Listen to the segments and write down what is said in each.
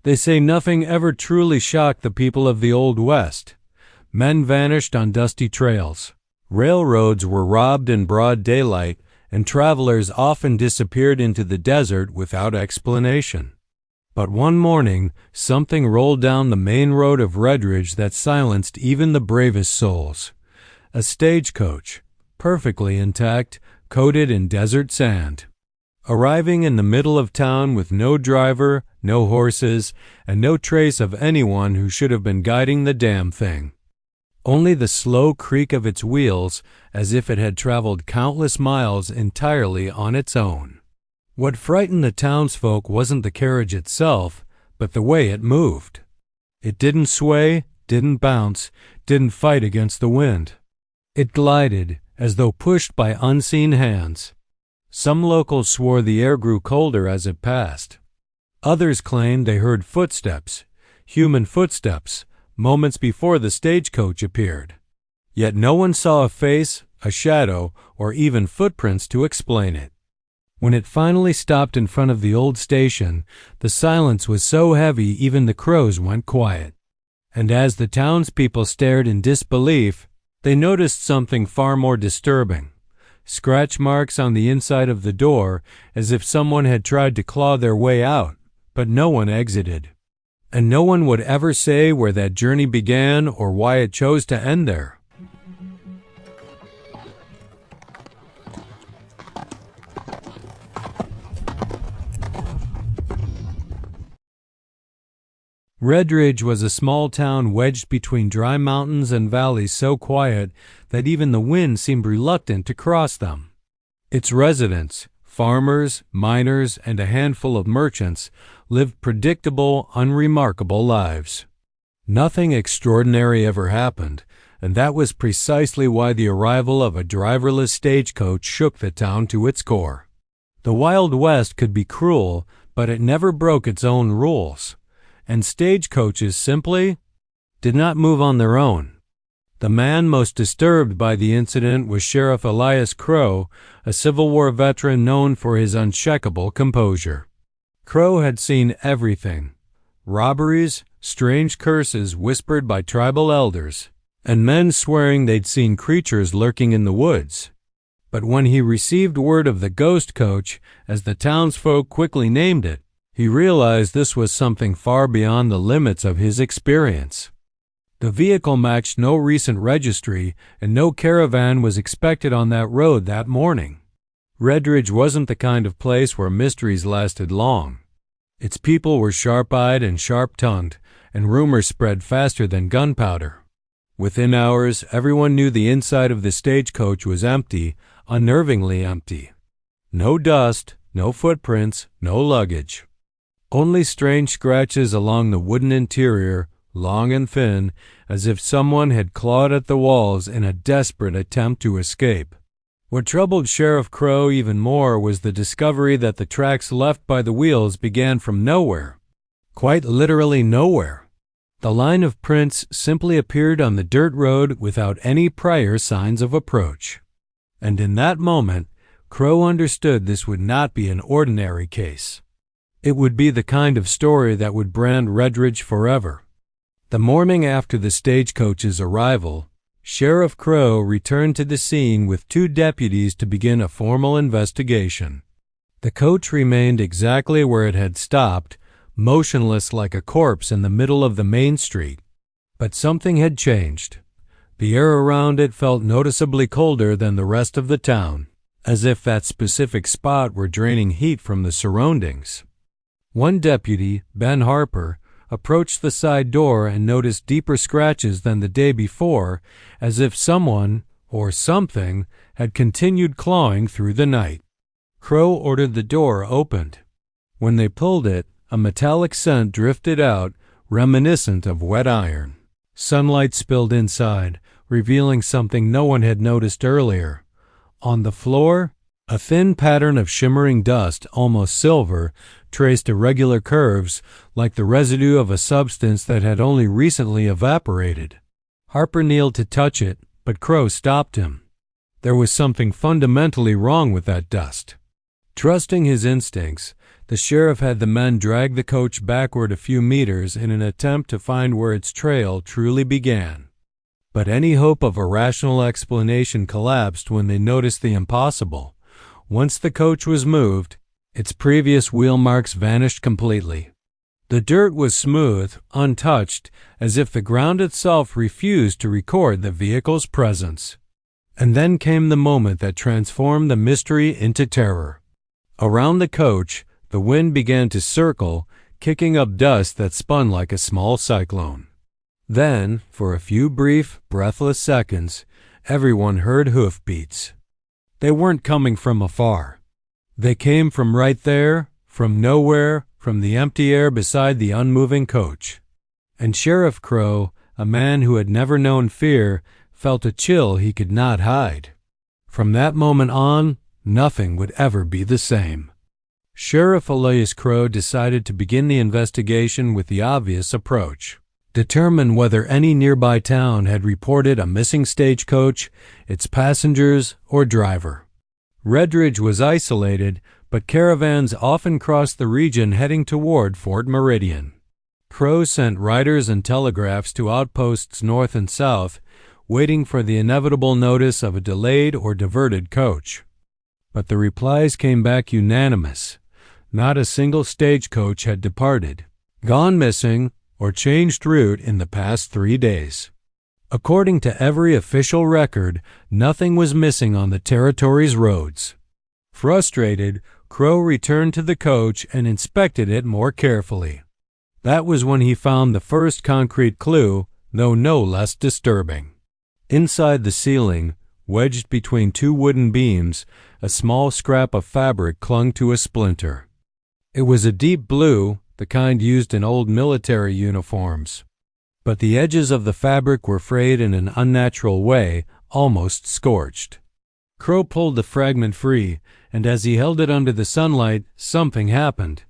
They say nothing ever truly shocked the people of the Old West. Men vanished on dusty trails. Railroads were robbed in broad daylight, and travelers often disappeared into the desert without explanation. But one morning, something rolled down the main road of Redridge that silenced even the bravest souls. A stagecoach, perfectly intact, coated in desert sand. Arriving in the middle of town with no driver, no horses, and no trace of anyone who should have been guiding the damn thing. Only the slow creak of its wheels, as if it had traveled countless miles entirely on its own. What frightened the townsfolk wasn't the carriage itself, but the way it moved. It didn't sway, didn't bounce, didn't fight against the wind. It glided, as though pushed by unseen hands. Some locals swore the air grew colder as it passed. Others claimed they heard footsteps, human footsteps, moments before the stagecoach appeared. Yet no one saw a face, a shadow, or even footprints to explain it. When it finally stopped in front of the old station, the silence was so heavy even the crows went quiet. And as the townspeople stared in disbelief, they noticed something far more disturbing. Scratch marks on the inside of the door, as if someone had tried to claw their way out, but no one exited. And no one would ever say where that journey began or why it chose to end there. Redridge was a small town wedged between dry mountains and valleys so quiet that even the wind seemed reluctant to cross them. Its residents, farmers, miners, and a handful of merchants, lived predictable, unremarkable lives. Nothing extraordinary ever happened, and that was precisely why the arrival of a driverless stagecoach shook the town to its core. The Wild West could be cruel, but it never broke its own rules. And stagecoaches simply did not move on their own. The man most disturbed by the incident was Sheriff Elias Crow, a Civil War veteran known for his unshakable composure. Crow had seen everything: robberies, strange curses whispered by tribal elders, and men swearing they'd seen creatures lurking in the woods. But when he received word of the ghost coach, as the townsfolk quickly named it, he realized this was something far beyond the limits of his experience. The vehicle matched no recent registry, and no caravan was expected on that road that morning. Redridge wasn't the kind of place where mysteries lasted long. Its people were sharp-eyed and sharp-tongued, and rumors spread faster than gunpowder. Within hours, everyone knew the inside of the stagecoach was empty, unnervingly empty. No dust, no footprints, no luggage. Only strange scratches along the wooden interior, long and thin, as if someone had clawed at the walls in a desperate attempt to escape. What troubled Sheriff Crow even more was the discovery that the tracks left by the wheels began from nowhere. Quite literally nowhere. The line of prints simply appeared on the dirt road without any prior signs of approach. And in that moment, Crow understood this would not be an ordinary case. It would be the kind of story that would brand Redridge forever. The morning after the stagecoach's arrival, Sheriff Crow returned to the scene with 2 deputies to begin a formal investigation. The coach remained exactly where it had stopped, motionless like a corpse in the middle of the main street. But something had changed. The air around it felt noticeably colder than the rest of the town, as if that specific spot were draining heat from the surroundings. One deputy, Ben Harper, approached the side door and noticed deeper scratches than the day before, as if someone, or something, had continued clawing through the night. Crow ordered the door opened. When they pulled it, a metallic scent drifted out, reminiscent of wet iron. Sunlight spilled inside, revealing something no one had noticed earlier. On the floor, a thin pattern of shimmering dust, almost silver, traced irregular curves, like the residue of a substance that had only recently evaporated. Harper kneeled to touch it, but Crow stopped him. There was something fundamentally wrong with that dust. Trusting his instincts, The sheriff had the men drag the coach backward a few meters in an attempt to find where its trail truly began. But any hope of a rational explanation collapsed when they noticed the impossible. Once the coach was moved, its previous wheel marks vanished completely. The dirt was smooth, untouched, as if the ground itself refused to record the vehicle's presence. And then came the moment that transformed the mystery into terror. Around the coach, the wind began to circle, kicking up dust that spun like a small cyclone. Then, for a few brief, breathless seconds, everyone heard hoofbeats. They weren't coming from afar. They came from right there, from nowhere, from the empty air beside the unmoving coach. And Sheriff Crow, a man who had never known fear, felt a chill he could not hide. From that moment on, nothing would ever be the same. Sheriff Elias Crow decided to begin the investigation with the obvious approach: determine whether any nearby town had reported a missing stagecoach, its passengers, or driver. Redridge was isolated, but caravans often crossed the region heading toward Fort Meridian. Crow sent riders and telegraphs to outposts north and south, waiting for the inevitable notice of a delayed or diverted coach. But the replies came back unanimous. Not a single stagecoach had departed, gone missing, or changed route in the past 3 days. According to every official record, nothing was missing on the territory's roads. Frustrated, Crow returned to the coach and inspected it more carefully. That was when he found the first concrete clue, though no less disturbing. Inside the ceiling, wedged between two wooden beams, a small scrap of fabric clung to a splinter. It was a deep blue, the kind used in old military uniforms. But the edges of the fabric were frayed in an unnatural way, almost scorched. Crow pulled the fragment free, and as he held it under the sunlight, something happened.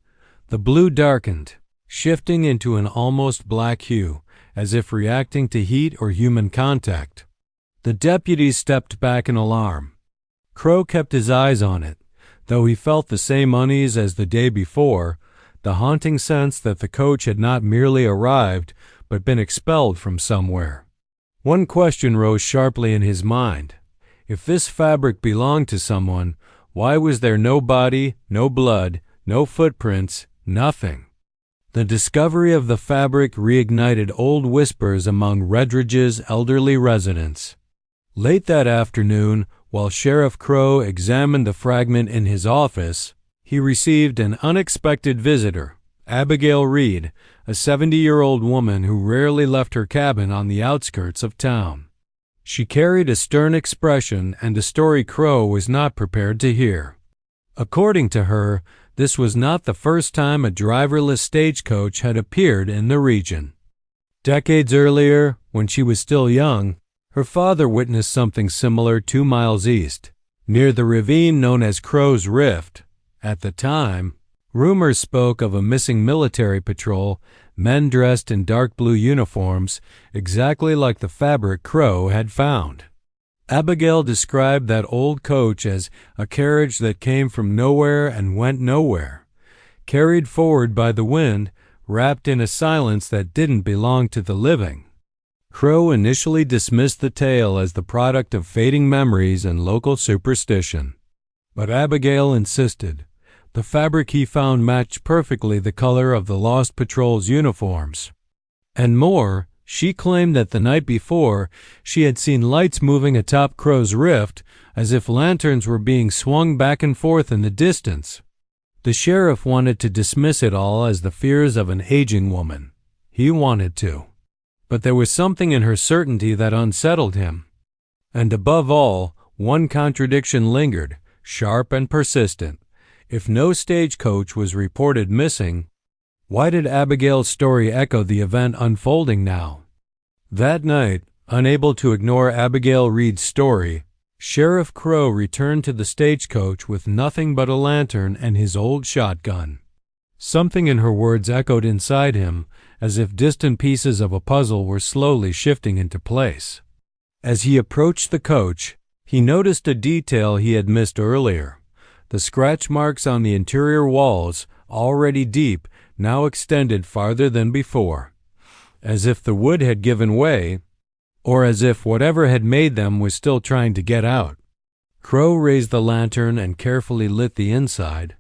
The blue darkened, shifting into an almost black hue, as if reacting to heat or human contact. The deputies stepped back in alarm. Crow kept his eyes on it, though he felt the same unease as the day before, the haunting sense that the coach had not merely arrived, but been expelled from somewhere. One question rose sharply in his mind. If this fabric belonged to someone, why was there no body, no blood, no footprints, nothing? The discovery of the fabric reignited old whispers among Redridge's elderly residents. Late that afternoon, while Sheriff Crow examined the fragment in his office, he received an unexpected visitor, Abigail Reed, a 70-year-old woman who rarely left her cabin on the outskirts of town. She carried a stern expression and a story Crow was not prepared to hear. According to her, this was not the first time a driverless stagecoach had appeared in the region. Decades earlier, when she was still young, her father witnessed something similar 2 miles east, near the ravine known as Crow's Rift. At the time, rumors spoke of a missing military patrol, men dressed in dark blue uniforms, exactly like the fabric Crow had found. Abigail described that old coach as a carriage that came from nowhere and went nowhere, carried forward by the wind, wrapped in a silence that didn't belong to the living. Crow initially dismissed the tale as the product of fading memories and local superstition. But Abigail insisted. The fabric he found matched perfectly the color of the lost patrol's uniforms. And more, she claimed that the night before she had seen lights moving atop Crow's Rift as if lanterns were being swung back and forth in the distance. The sheriff wanted to dismiss it all as the fears of an aging woman. He wanted to. But there was something in her certainty that unsettled him. And above all, one contradiction lingered, sharp and persistent. If no stagecoach was reported missing, why did Abigail's story echo the event unfolding now? That night, unable to ignore Abigail Reed's story, Sheriff Crow returned to the stagecoach with nothing but a lantern and his old shotgun. Something in her words echoed inside him, as if distant pieces of a puzzle were slowly shifting into place. As he approached the coach, he noticed a detail he had missed earlier. The scratch marks on the interior walls, already deep, now extended farther than before, as if the wood had given way, or as if whatever had made them was still trying to get out. Crow raised the lantern and carefully lit the inside.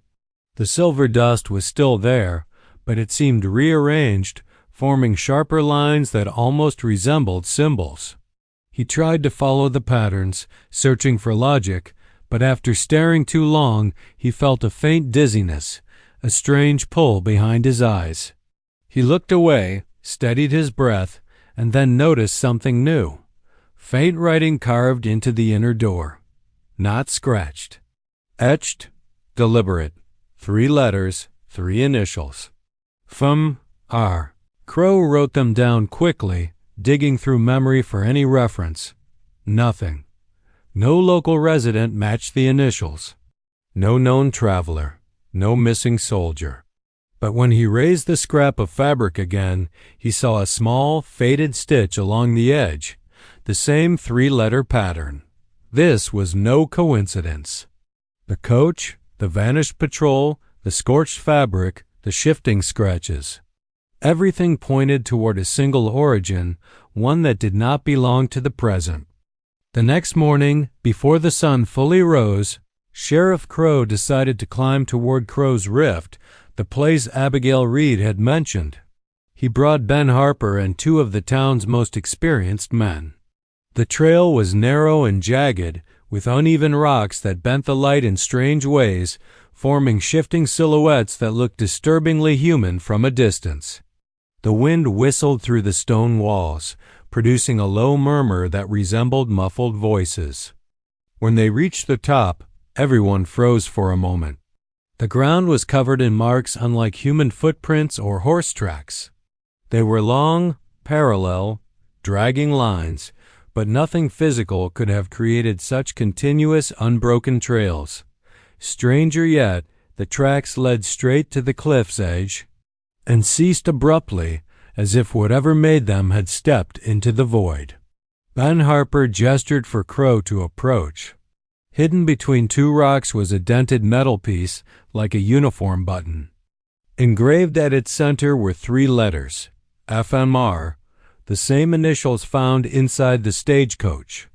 The silver dust was still there, but it seemed rearranged, forming sharper lines that almost resembled symbols. He tried to follow the patterns, searching for logic, but after staring too long, he felt a faint dizziness, a strange pull behind his eyes. He looked away, steadied his breath, and then noticed something new. Faint writing carved into the inner door. Not scratched. Etched, deliberate. 3 letters, 3 initials. R. Crow wrote them down quickly, digging through memory for any reference. Nothing. No local resident matched the initials. No known traveler. No missing soldier. But when he raised the scrap of fabric again, he saw a small, faded stitch along the edge, the same 3-letter pattern. This was no coincidence. The coach, the vanished patrol, the scorched fabric, the shifting scratches. Everything pointed toward a single origin, one that did not belong to the present. The next morning, before the sun fully rose, Sheriff Crow decided to climb toward Crow's Rift, the place Abigail Reed had mentioned. He brought Ben Harper and 2 of the town's most experienced men. The trail was narrow and jagged, with uneven rocks that bent the light in strange ways, forming shifting silhouettes that looked disturbingly human from a distance. The wind whistled through the stone walls, producing a low murmur that resembled muffled voices. When they reached the top, everyone froze for a moment. The ground was covered in marks unlike human footprints or horse tracks. They were long, parallel, dragging lines, but nothing physical could have created such continuous, unbroken trails. Stranger yet, the tracks led straight to the cliff's edge and ceased abruptly, as if whatever made them had stepped into the void. Ben Harper gestured for Crow to approach. Hidden between 2 rocks was a dented metal piece, like a uniform button. Engraved at its center were 3 letters, FMR, the same initials found inside the stagecoach.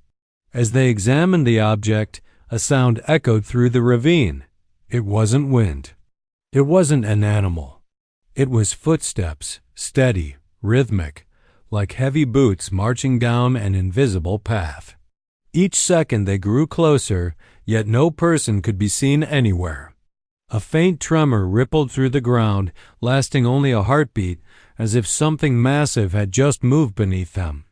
As they examined the object, a sound echoed through the ravine. It wasn't wind. It wasn't an animal. It was footsteps, steady, rhythmic, like heavy boots marching down an invisible path. Each second they grew closer, yet no person could be seen anywhere. A faint tremor rippled through the ground, lasting only a heartbeat, as if something massive had just moved beneath them.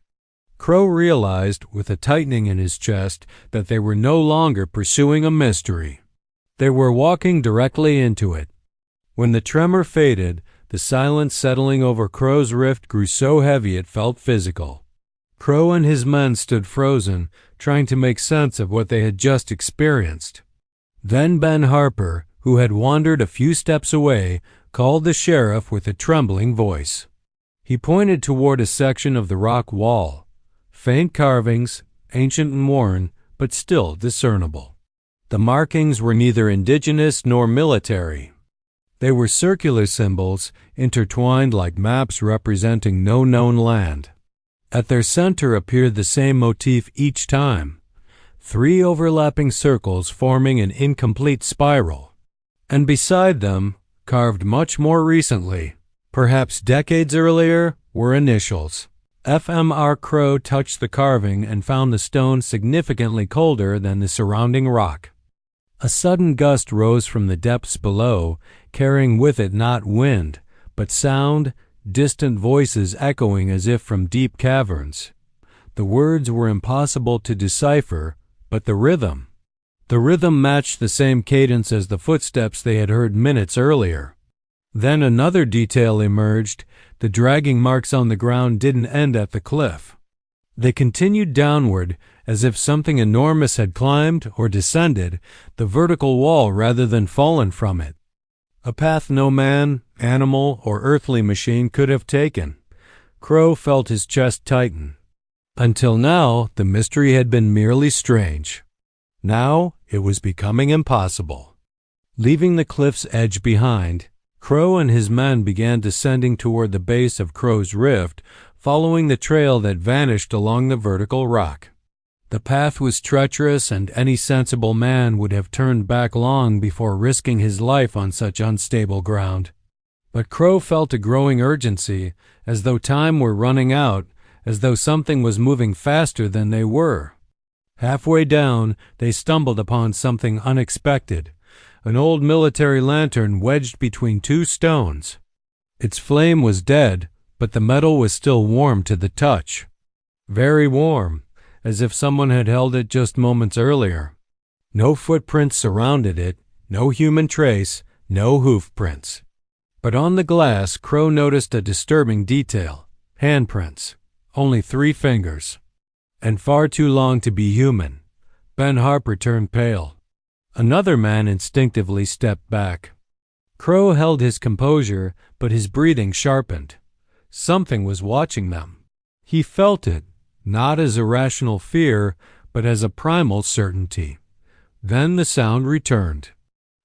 Crow realized, with a tightening in his chest, that they were no longer pursuing a mystery. They were walking directly into it. When the tremor faded, the silence settling over Crow's Rift grew so heavy it felt physical. Crow and his men stood frozen, trying to make sense of what they had just experienced. Then Ben Harper, who had wandered a few steps away, called the sheriff with a trembling voice. He pointed toward a section of the rock wall. Faint carvings, ancient and worn, but still discernible. The markings were neither indigenous nor military. They were circular symbols, intertwined like maps representing no known land. At their center appeared the same motif each time, 3 overlapping circles forming an incomplete spiral. And beside them, carved much more recently, perhaps decades earlier, were initials. FMR. Crow touched the carving and found the stone significantly colder than the surrounding rock. A sudden gust rose from the depths below, carrying with it not wind, but sound, distant voices echoing as if from deep caverns. The words were impossible to decipher, but the rhythm matched the same cadence as the footsteps they had heard minutes earlier. Then another detail emerged. The dragging marks on the ground didn't end at the cliff. They continued downward, as if something enormous had climbed or descended the vertical wall rather than fallen from it. A path no man, animal, or earthly machine could have taken. Crow felt his chest tighten. Until now, the mystery had been merely strange. Now, it was becoming impossible. Leaving the cliff's edge behind, Crow and his men began descending toward the base of Crow's Rift, following the trail that vanished along the vertical rock. The path was treacherous, and any sensible man would have turned back long before risking his life on such unstable ground. But Crow felt a growing urgency, as though time were running out, as though something was moving faster than they were. Halfway down, they stumbled upon something unexpected, an old military lantern wedged between two stones. Its flame was dead, but the metal was still warm to the touch. Very warm, as if someone had held it just moments earlier. No footprints surrounded it, no human trace, no hoof prints. But on the glass, Crow noticed a disturbing detail: handprints. Only 3 fingers. And far too long to be human. Ben Harper turned pale. Another man instinctively stepped back. Crow held his composure, but his breathing sharpened. Something was watching them. He felt it, not as irrational fear, but as a primal certainty. Then the sound returned.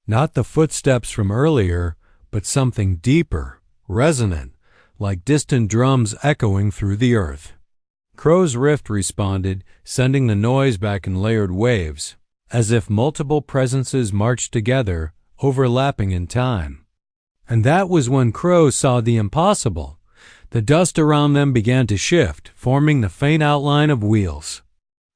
Not the footsteps from earlier, but something deeper, resonant, like distant drums echoing through the earth. Crow's Rift responded, sending the noise back in layered waves, as if multiple presences marched together, overlapping in time. And that was when Crow saw the impossible. The dust around them began to shift, forming the faint outline of wheels,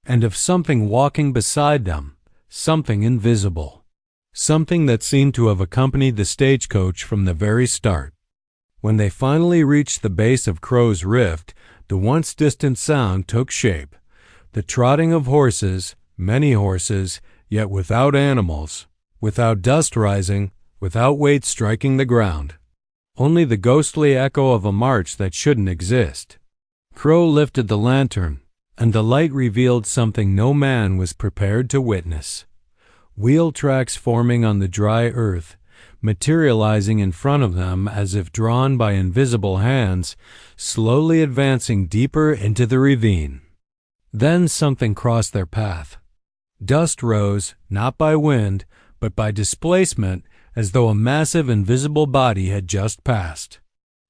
and of something walking beside them, something invisible, something that seemed to have accompanied the stagecoach from the very start. When they finally reached the base of Crow's Rift, the once distant sound took shape. The trotting of horses, many horses, yet without animals, without dust rising, without weight striking the ground. Only the ghostly echo of a march that shouldn't exist. Crow lifted the lantern, and the light revealed something no man was prepared to witness. Wheel tracks forming on the dry earth, materializing in front of them as if drawn by invisible hands, slowly advancing deeper into the ravine. Then something crossed their path. Dust rose, not by wind, but by displacement, as though a massive invisible body had just passed.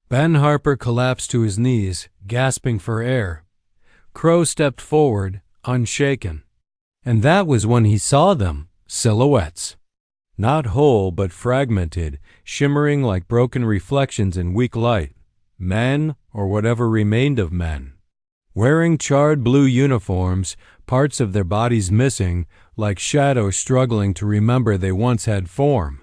Ben Harper collapsed to his knees, gasping for air. Crow stepped forward, unshaken. And that was when he saw them, silhouettes. Not whole, but fragmented, shimmering like broken reflections in weak light. Men, or whatever remained of men. Wearing charred blue uniforms, parts of their bodies missing, like shadows struggling to remember they once had form.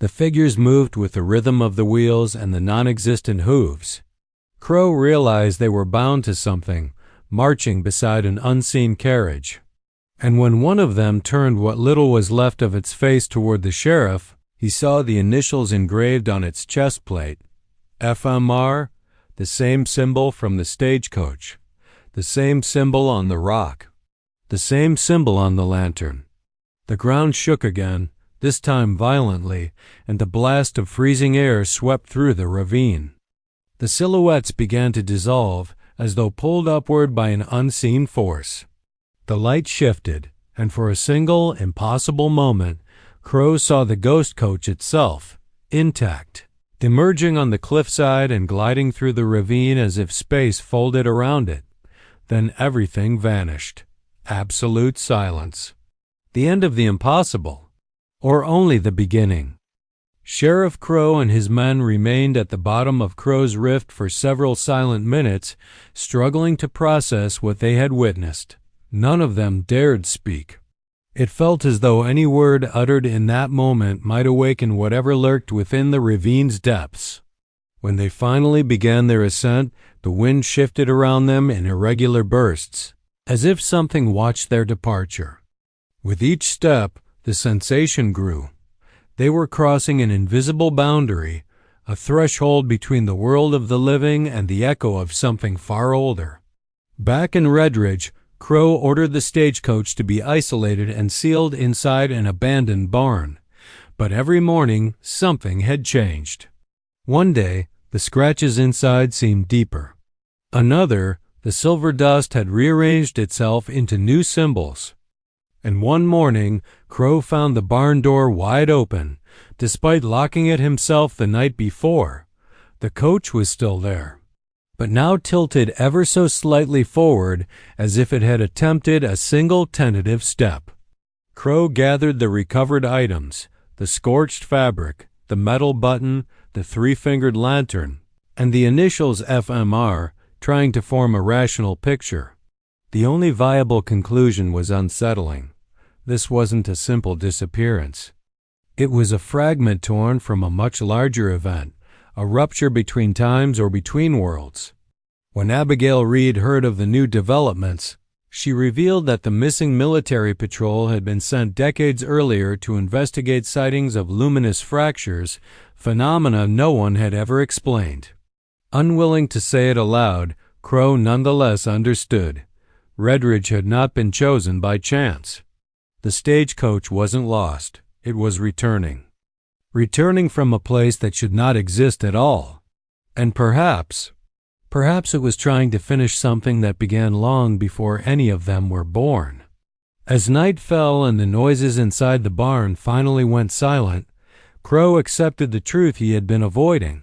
The figures moved with the rhythm of the wheels and the non-existent hooves. Crow realized they were bound to something, marching beside an unseen carriage. And when one of them turned what little was left of its face toward the sheriff, he saw the initials engraved on its chest plate. FMR, the same symbol from the stagecoach, the same symbol on the rock, the same symbol on the lantern. The ground shook again, this time violently, and a blast of freezing air swept through the ravine. The silhouettes began to dissolve, as though pulled upward by an unseen force. The light shifted, and for a single, impossible moment, Crow saw the ghost coach itself, intact, emerging on the cliffside and gliding through the ravine as if space folded around it. Then everything vanished. Absolute silence. The end of the impossible. Or only the beginning. Sheriff Crow and his men remained at the bottom of Crow's Rift for several silent minutes, struggling to process what they had witnessed. None of them dared speak. It felt as though any word uttered in that moment might awaken whatever lurked within the ravine's depths. When they finally began their ascent, the wind shifted around them in irregular bursts, as if something watched their departure. With each step, the sensation grew. They were crossing an invisible boundary, a threshold between the world of the living and the echo of something far older. Back in Redridge, Crow ordered the stagecoach to be isolated and sealed inside an abandoned barn. But every morning, something had changed. One day, the scratches inside seemed deeper. Another, the silver dust had rearranged itself into new symbols. And one morning, Crow found the barn door wide open, despite locking it himself the night before. The coach was still there, but now tilted ever so slightly forward, as if it had attempted a single tentative step. Crow gathered the recovered items, the scorched fabric, the metal button, the three-fingered lantern, and the initials FMR, trying to form a rational picture. The only viable conclusion was unsettling. This wasn't a simple disappearance. It was a fragment torn from a much larger event, a rupture between times or between worlds. When Abigail Reed heard of the new developments, she revealed that the missing military patrol had been sent decades earlier to investigate sightings of luminous fractures, phenomena no one had ever explained. Unwilling to say it aloud, Crow nonetheless understood. Redridge had not been chosen by chance. The stagecoach wasn't lost. It was returning. Returning from a place that should not exist at all. And perhaps it was trying to finish something that began long before any of them were born. As night fell and the noises inside the barn finally went silent, Crow accepted the truth he had been avoiding.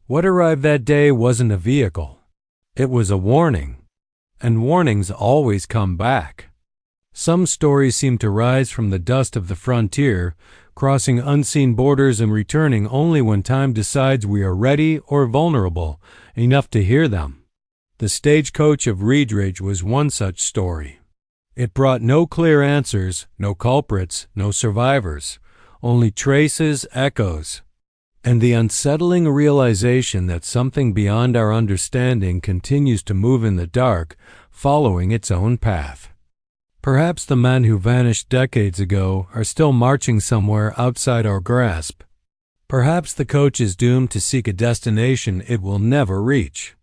What arrived that day wasn't a vehicle. It was a warning. And warnings always come back. Some stories seem to rise from the dust of the frontier, crossing unseen borders and returning only when time decides we are ready or vulnerable enough to hear them. The stagecoach of Redridge was one such story. It brought no clear answers, no culprits, no survivors, only traces, echoes, and the unsettling realization that something beyond our understanding continues to move in the dark, following its own path. Perhaps the men who vanished decades ago are still marching somewhere outside our grasp. Perhaps the coach is doomed to seek a destination it will never reach.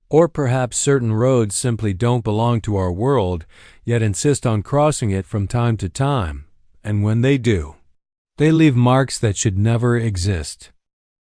Or perhaps certain roads simply don't belong to our world, yet insist on crossing it from time to time, and when they do, they leave marks that should never exist.